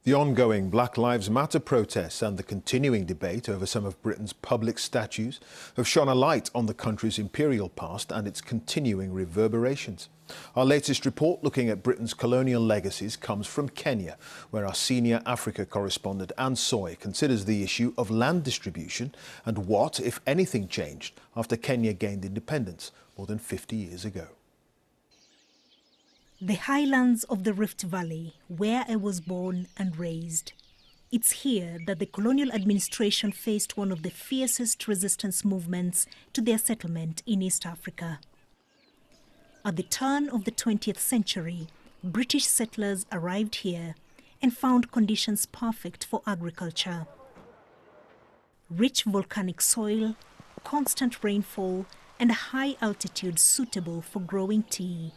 The ongoing Black Lives Matter protests and the continuing debate over some of Britain's public statues have shone a light on the country's imperial past and its continuing reverberations. Our latest report looking at Britain's colonial legacies comes from Kenya, where our senior Africa correspondent Anne Soy considers the issue of land distribution and what, if anything, changed after Kenya gained independence more than 50 years ago. The highlands of the Rift Valley, where I was born and raised. It's here that the colonial administration faced one of the fiercest resistance movements to their settlement in East Africa. At the turn of the 20th century, British settlers arrived here and found conditions perfect for agriculture. Rich volcanic soil, constant rainfall, and a high altitude suitable for growing tea.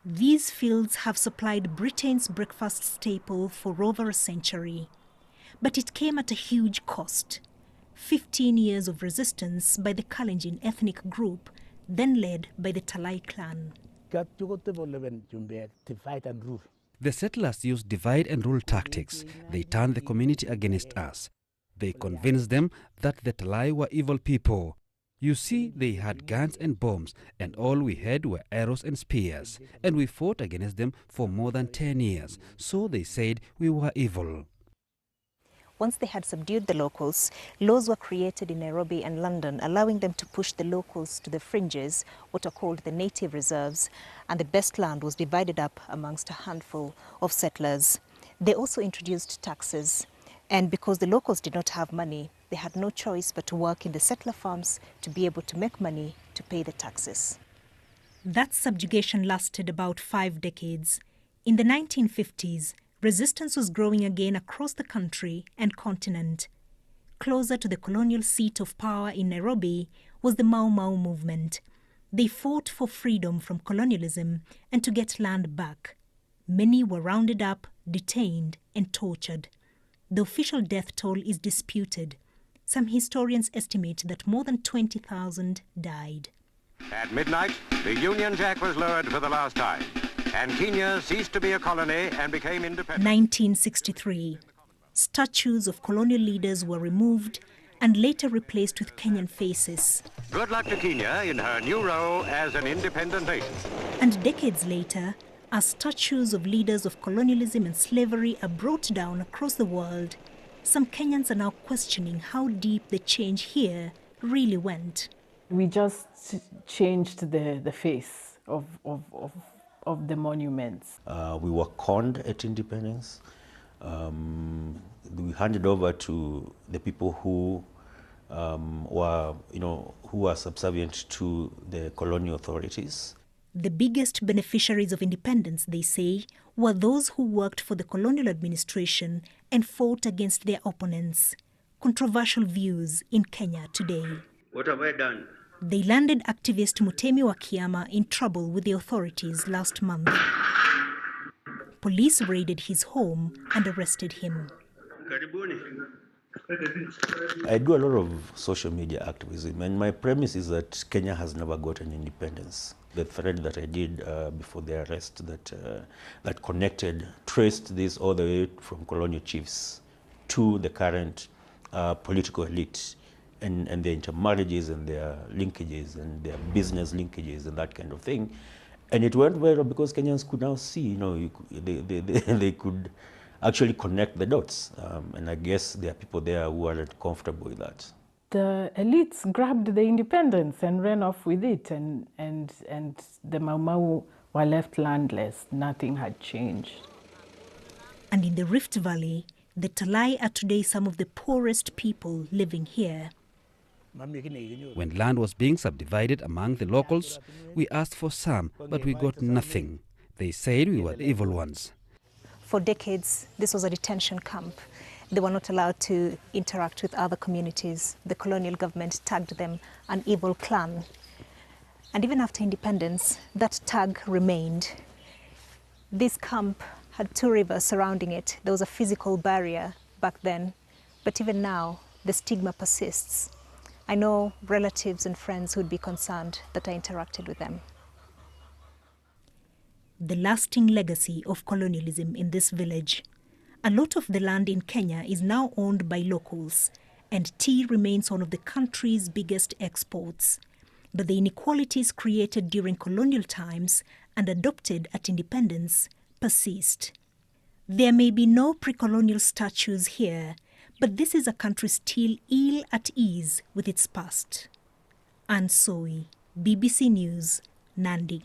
These fields have supplied Britain's breakfast staple for over a century. But it came at a huge cost. 15 years of resistance by the Kalenjin ethnic group, then led by the Talai clan. The settlers used divide and rule tactics. They turned the community against us. They convinced them that the Talai were evil people. You see, they had guns and bombs, and all we had were arrows and spears. And we fought against them for more than 10 years, so they said we were evil. Once they had subdued the locals, laws were created in Nairobi and London, allowing them to push the locals to the fringes, what are called the native reserves, and the best land was divided up amongst a handful of settlers. They also introduced taxes, and because the locals did not have money, they had no choice but to work in the settler farms to be able to make money to pay the taxes. That subjugation lasted about 5 decades. In the 1950s, resistance was growing again across the country and continent. Closer to the colonial seat of power in Nairobi was the Mau Mau movement. They fought for freedom from colonialism and to get land back. Many were rounded up, detained, and tortured. The official death toll is disputed. Some historians estimate that more than 20,000 died. At midnight, the Union Jack was lowered for the last time, and Kenya ceased to be a colony and became independent. 1963. Statues of colonial leaders were removed and later replaced with Kenyan faces. Good luck to Kenya in her new role as an independent nation. And decades later, as statues of leaders of colonialism and slavery are brought down across the world, some Kenyans are now questioning how deep the change here really went. We just changed the face of the monuments. We were conned at independence. We handed over to the people who were subservient to the colonial authorities. The biggest beneficiaries of independence, they say, were those who worked for the colonial administration and fought against their opponents. Controversial views in Kenya today. What have I done? They landed activist Mutemi Wakiyama in trouble with the authorities last month. Police raided his home and arrested him. I do a lot of social media activism, and my premise is that Kenya has never gotten independence. The thread that I did before the arrest that traced this all the way from colonial chiefs to the current political elite and their intermarriages and their linkages and their business linkages and that kind of thing. And it went viral because Kenyans could now see, they could actually connect the dots. And I guess there are people there who aren't comfortable with that. The elites grabbed the independence and ran off with it, and the Mau Mau were left landless. Nothing had changed. And in the Rift Valley, the Talai are today some of the poorest people living here. When land was being subdivided among the locals, we asked for some, but we got nothing. They said we were the evil ones. For decades, this was a detention camp. They were not allowed to interact with other communities. The colonial government tagged them an evil clan. And even after independence, that tag remained. This camp had 2 rivers surrounding it. There was a physical barrier back then, but even now, the stigma persists. I know relatives and friends who'd be concerned that I interacted with them. The lasting legacy of colonialism in this village. A lot of the land in Kenya is now owned by locals, and tea remains one of the country's biggest exports. But the inequalities created during colonial times and adopted at independence persist. There may be no pre-colonial statues here, but this is a country still ill at ease with its past. Anne Soy, BBC News, Nandi.